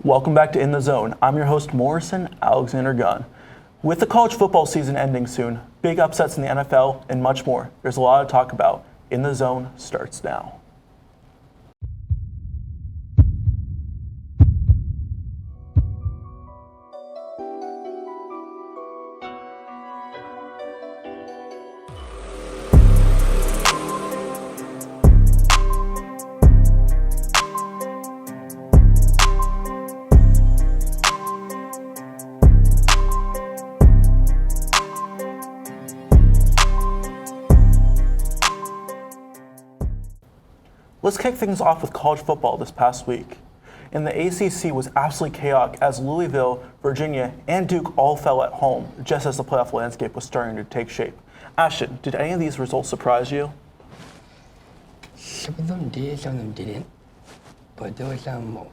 Welcome back to In the Zone. I'm your host, Morrison Alexander Gunn. With the college football season ending soon, big upsets in the NFL, and much more, there's a lot to talk about. In the Zone starts now. Let's kick things off with college football this past week. And the ACC was absolutely chaotic as Louisville, Virginia, and Duke all fell at home just as the playoff landscape was starting to take shape. Ashton, did any of these results surprise you? Some of them did, some of them didn't. But there were some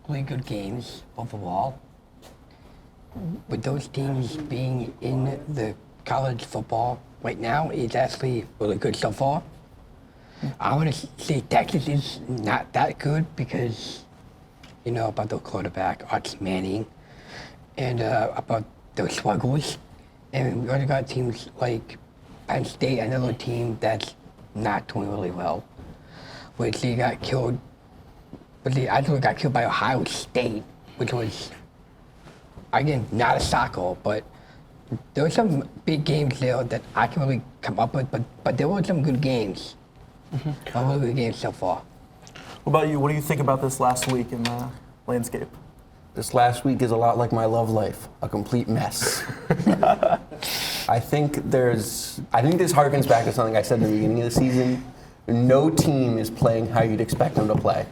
really good games overall. With those teams being in the college football right now, it's actually really good so far. I want to say Texas is not that good because, you know, about the quarterback, Arch Manning, and about those struggles. And we already got teams like Penn State, another team that's not doing really well, which they got killed, but they actually got killed by Ohio State, which was, again, not a soccer, but there were some big games there that I can really come up with, but there were some good games. A really good game so far. What about you? What do you think about this last week in the landscape? This last week is a lot like my love life, a complete mess. I think this harkens back to something I said at the beginning of the season. No team is playing how you'd expect them to play.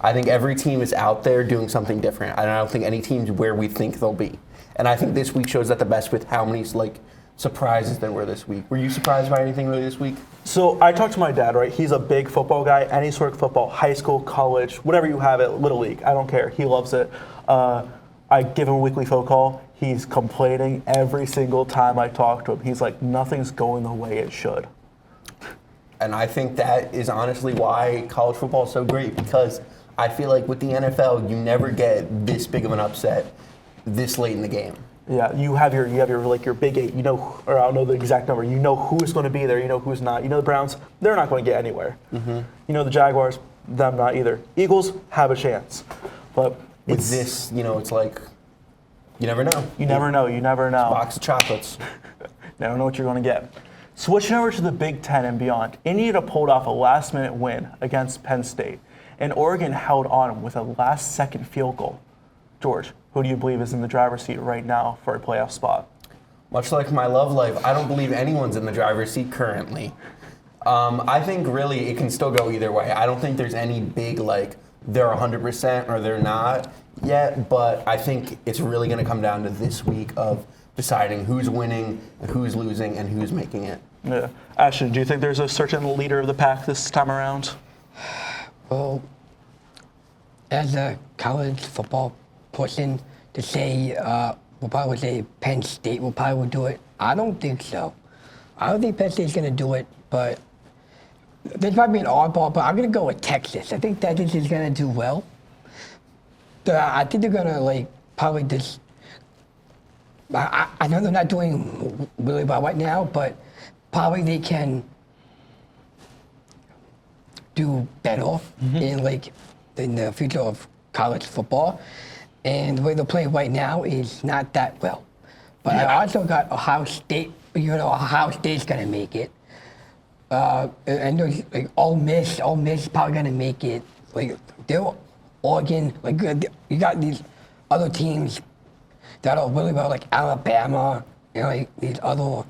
I think every team is out there doing something different. And I don't think any team's where we think they'll be. And I think this week shows that the best with how many surprises there were this week. Were you surprised by anything really this week? So I talked to my dad, right? He's a big football guy, any sort of football, high school, college, whatever you have it, Little League. I don't care. He loves it. I give him a weekly phone call. He's complaining every single time I talk to him. He's like, nothing's going the way it should. And I think that is honestly why college football is so great, because I feel like with the NFL, you never get this big of an upset this late in the game. Yeah, you have your big eight. You know, or I don't know the exact number. You know who's going to be there. You know who's not. You know the Browns, they're not going to get anywhere. Mm-hmm. You know the Jaguars, them not either. Eagles have a chance, but with this, it's like you never know. You never know. You never know. Box of chocolates. Never know what you're going to get. Switching over to the Big Ten and beyond, Indiana pulled off a last-minute win against Penn State, and Oregon held on with a last-second field goal. George, who do you believe is in the driver's seat right now for a playoff spot? Much like my love life, I don't believe anyone's in the driver's seat currently. I think really it can still go either way. I don't think there's any big they're 100% or they're not yet, but I think it's really going to come down to this week of deciding who's winning, who's losing, and who's making it. Yeah. Ashton, do you think there's a certain leader of the pack this time around? Well, as a college football person, to say we'll probably say Penn State will probably do it. I don't think so. I don't think Penn State's going to do it, but this might be an oddball, but I'm going to go with Texas. I think Texas is going to do well. I think they're going to probably just. I know they're not doing really well right now, but probably they can do better in the future of college football. And the way they're playing right now is not that well. But yeah. I also got Ohio State. Ohio State's going to make it. And there's Ole Miss. Ole Miss is probably going to make it. They're Oregon. You got these other teams that are really well, like Alabama, these other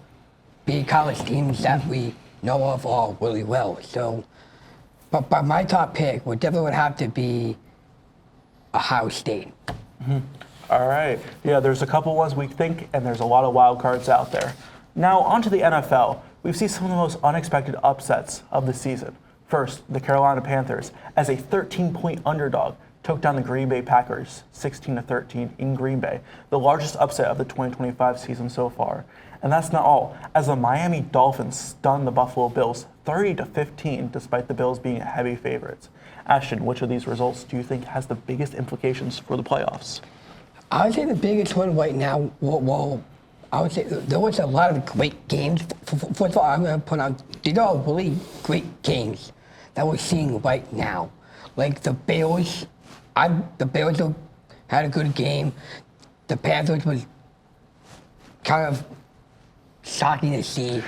big college teams that we know of are really well. So, but my top pick would definitely have to be Ohio State. Mm-hmm. All right. Yeah, there's a couple ones we think, and there's a lot of wild cards out there. Now, on to the NFL. We've seen some of the most unexpected upsets of the season. First, the Carolina Panthers, as a 13-point underdog, took down the Green Bay Packers 16-13 in Green Bay, the largest upset of the 2025 season so far. And that's not all, as the Miami Dolphins stunned the Buffalo Bills 30-15 despite the Bills being heavy favorites. Ashton, which of these results do you think has the biggest implications for the playoffs? I would say the biggest one right now, well, I would say there was a lot of great games. First of all, I'm going to put out, these are really great games that we're seeing right now. Like the Bills, had a good game. The Panthers was kind of shocking to see.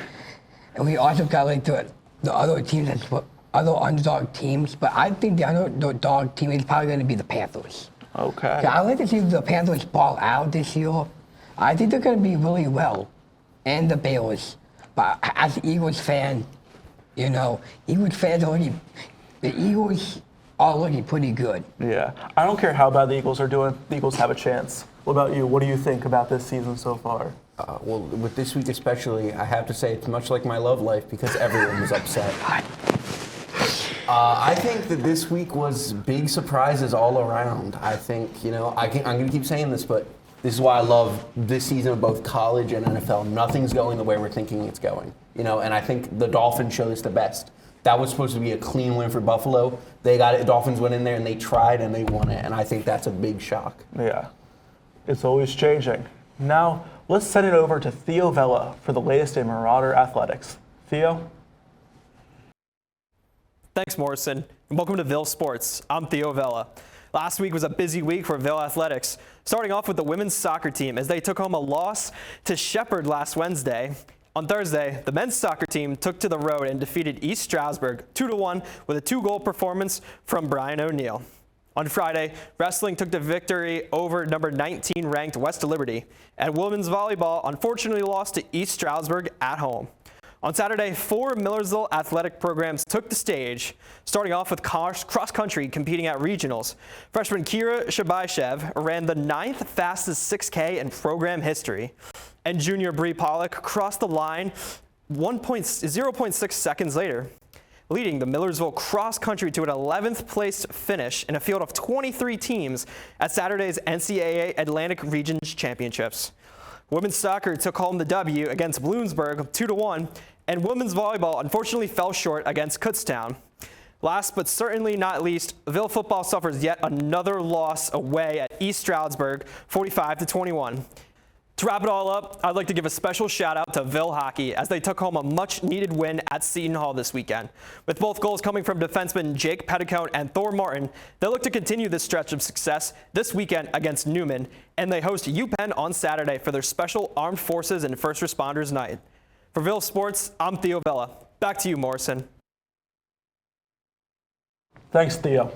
And we also got like the other teams, other underdog teams. But I think the underdog team is probably going to be the Panthers. Okay. I like to see the Panthers ball out this year. I think they're going to be really well. And the Bills. But as an Eagles fan, Eagles fans the Eagles are looking pretty good. Yeah. I don't care how bad the Eagles are doing. The Eagles have a chance. What about you? What do you think about this season so far? Well, with this week especially, I have to say it's much like my love life because everyone was upset. I think that this week was big surprises all around. I think, I'm going to keep saying this, but this is why I love this season of both college and NFL. Nothing's going the way we're thinking it's going. And I think the Dolphins showed us the best. That was supposed to be a clean win for Buffalo. They got it. The Dolphins went in there and they tried and they won it. And I think that's a big shock. Yeah. It's always changing. Now, let's send it over to Theo Vela for the latest in Marauder Athletics. Theo? Thanks, Morrison, and welcome to Ville Sports. I'm Theo Vela. Last week was a busy week for Ville Athletics, starting off with the women's soccer team as they took home a loss to Shepherd last Wednesday. On Thursday, the men's soccer team took to the road and defeated East Stroudsburg 2-1 with a 2-goal performance from Brian O'Neill. On Friday, wrestling took the victory over number 19 ranked West Liberty, and women's volleyball unfortunately lost to East Stroudsburg at home. On Saturday, 4 Millersville athletic programs took the stage, starting off with cross-country competing at regionals. Freshman Kira Shabaishev ran the 9th fastest 6K in program history, and junior Bri McHugh crossed the line 0.6 seconds later, leading the Millersville cross-country to an 11th place finish in a field of 23 teams at Saturday's NCAA Atlantic Regions Championships. Women's soccer took home the W against Bloomsburg 2-1, and women's volleyball unfortunately fell short against Kutztown. Last but certainly not least, Ville football suffers yet another loss away at East Stroudsburg, 45-21. To wrap it all up, I'd like to give a special shout out to Ville hockey as they took home a much needed win at Seton Hall this weekend. With both goals coming from defensemen Jake Petticoat and Thor Martin, they look to continue this stretch of success this weekend against Newman, and they host UPenn on Saturday for their special Armed Forces and First Responders Night. For Ville Sports, I'm Theo Vela. Back to you, Morrison. Thanks, Theo.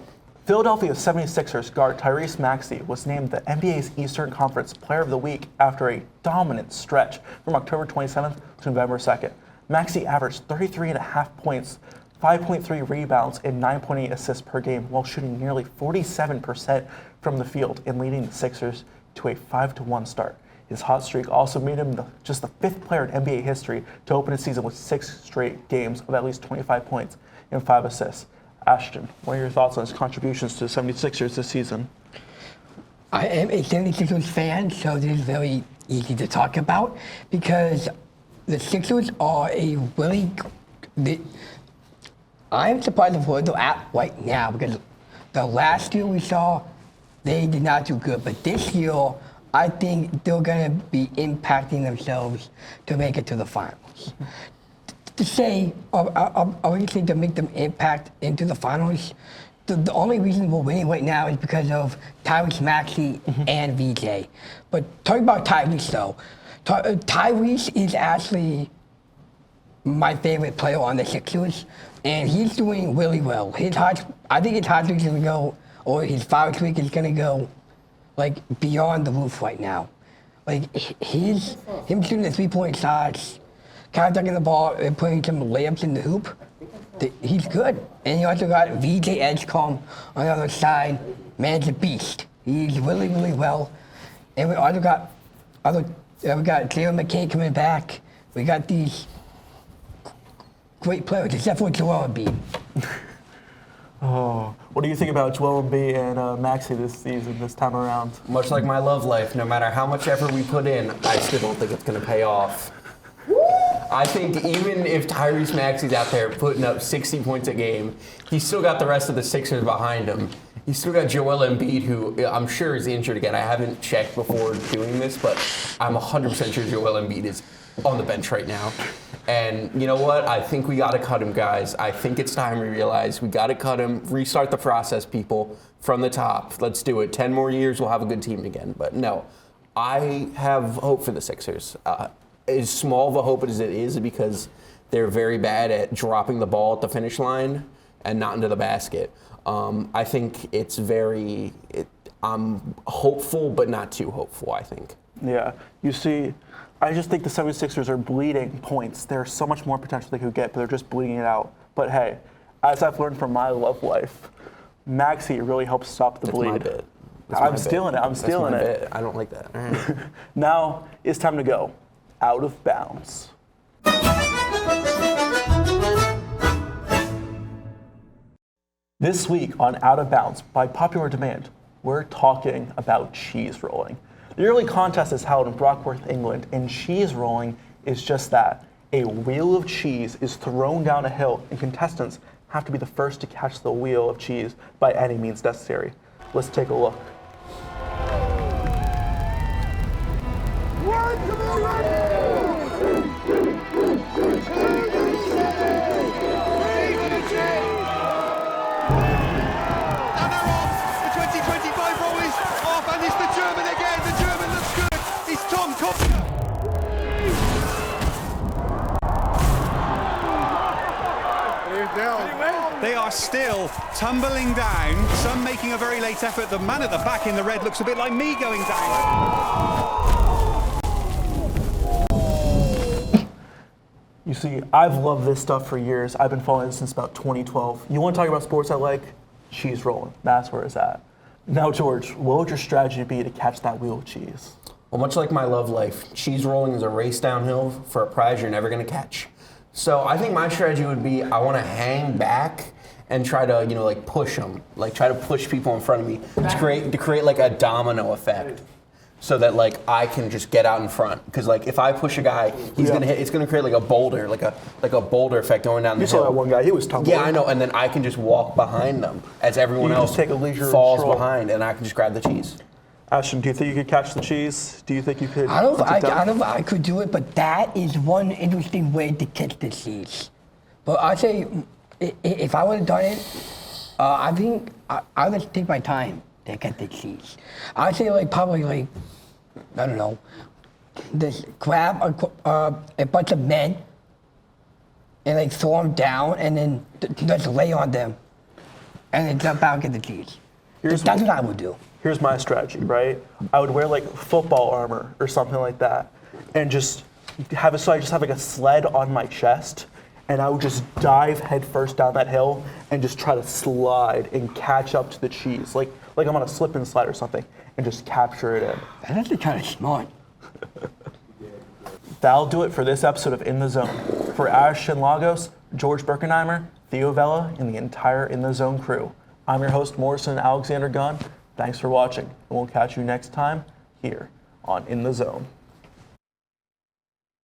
Philadelphia 76ers guard Tyrese Maxey was named the NBA's Eastern Conference Player of the Week after a dominant stretch from October 27th to November 2nd. Maxey averaged 33.5 points, 5.3 rebounds, and 9.8 assists per game while shooting nearly 47% from the field and leading the Sixers to a 5-1 start. His hot streak also made him just the 5th player in NBA history to open a season with 6 straight games of at least 25 points and 5 assists. Ashton, what are your thoughts on his contributions to the 76ers this season? I am a 76ers fan, so this is very easy to talk about because the Sixers are a really... I'm surprised of where they're at right now because the last year we saw, they did not do good. But this year, I think they're going to be impacting themselves to make it to the finals. To say, I would say to make them impact into the finals, the only reason we're winning right now is because of Tyrese Maxey and VJ. But talking about Tyrese though, Tyrese is actually my favorite player on the Sixers, and he's doing really well. I think his hot streak is going to go, or his foul streak is going to go, like beyond the roof right now. Like him shooting the 3-point shots, contacting the ball and putting some layups in the hoop, he's good. And you also got VJ Edgecombe on the other side. Man's a beast. He's really, really well. And we also got Jalen McCain coming back. We got these great players, except for Joel Embiid. Oh, what do you think about Joel Embiid and Maxey this season, this time around? Much like my love life, no matter how much effort we put in, I still don't think it's going to pay off. I think even if Tyrese Maxey's out there putting up 60 points a game, he's still got the rest of the Sixers behind him. He's still got Joel Embiid, who I'm sure is injured again. I haven't checked before doing this, but I'm 100% sure Joel Embiid is on the bench right now. And you know what? I think we got to cut him, guys. I think it's time we realize we got to cut him, restart the process, people, from the top. Let's do it. 10 more years, we'll have a good team again. But no, I have hope for the Sixers. As small of a hope as it is because they're very bad at dropping the ball at the finish line and not into the basket. I think it's I'm hopeful, but not too hopeful, I think. Yeah. You see, I just think the 76ers are bleeding points. There's so much more potential they could get, but they're just bleeding it out. But hey, as I've learned from my love life, Maxey really helps stop the bleed. My bit. I'm stealing it. I'm stealing it. Bit. I don't like that. All right. Now it's time to go out of bounds. This week on Out of Bounds, by popular demand, we're talking about cheese rolling. The yearly contest is held in Brockworth, England, and cheese rolling is just that. A wheel of cheese is thrown down a hill, and contestants have to be the first to catch the wheel of cheese by any means necessary. Let's take a look. They are still tumbling down, some making a very late effort. The man at the back in the red looks a bit like me going down. You see, I've loved this stuff for years. I've been following this since about 2012. You want to talk about sports I like? Cheese rolling. That's where it's at. Now, George, what would your strategy be to catch that wheel of cheese? Well, much like my love life, cheese rolling is a race downhill for a prize you're never going to catch. So I think my strategy would be I want to hang back and try to, like push them, like try to push people in front of me to create like a domino effect, so that like I can just get out in front. Because like if I push a guy, he's gonna hit. It's gonna create like a boulder, like a boulder effect going down the hill. You saw that one guy; he was tumbling. Yeah, I know. And then I can just walk behind them as everyone else take a leisure falls stroll behind, and I can just grab the cheese. Ashton, do you think you could catch the cheese? Do you think you could? I don't know if I could do it, but that is one interesting way to catch the cheese. But I'd say if I would have done it, I think I would take my time to get the cheese. I'd say probably I don't know, just grab a bunch of men and throw them down and then just lay on them and then jump out and get the cheese. That's what I would do. Here's my strategy, right? I would wear football armor or something like that, and just have a sled on my chest, and I would just dive headfirst down that hill and just try to slide and catch up to the cheese, like I'm on a slip and slide or something, and just capture it in. That's actually kind of smart. That'll do it for this episode of In the Zone. For Ashton Lagos, George Burkhimer, Theo Vela, and the entire In the Zone crew, I'm your host, Morrison Alexander Gunn. Thanks for watching, and we'll catch you next time here on In the Zone.